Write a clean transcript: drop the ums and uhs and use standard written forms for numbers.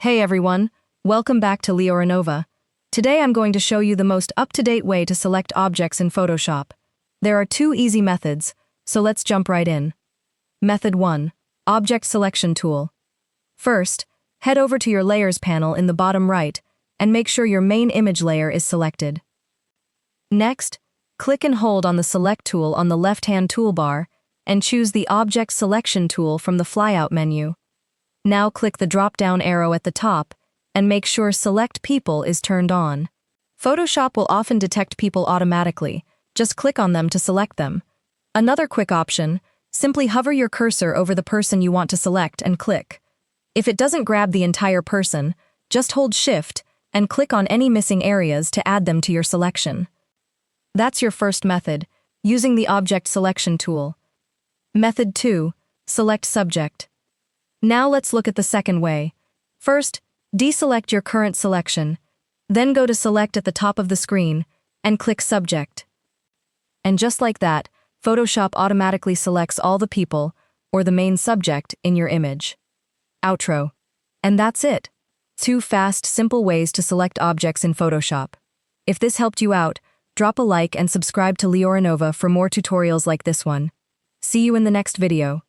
Hey everyone, welcome back to Leoranova. Today I'm going to show you the most up-to-date way to select objects in Photoshop. There are two easy methods, so let's jump right in. Method 1. Object Selection Tool. First, head over to your Layers panel in the bottom right and make sure your main image layer is selected. Next, click and hold on the Select tool on the left-hand toolbar and choose the Object Selection tool from the flyout menu. Now click the drop-down arrow at the top and make sure Select People is turned on. Photoshop will often detect people automatically. Just click on them to select them. Another quick option, simply hover your cursor over the person you want to select and click. If it doesn't grab the entire person, just hold Shift and click on any missing areas to add them to your selection. That's your first method, using the Object Selection tool. Method 2. Select Subject. Now let's look at the second way. First, deselect your current selection, then go to Select at the top of the screen and click Subject. And just like that, Photoshop automatically selects all the people, or the main subject, in your image. Outro. And that's it. 2 fast, simple ways to select objects in Photoshop. If this helped you out, drop a like and subscribe to Leoranova for more tutorials like this one. See you in the next video.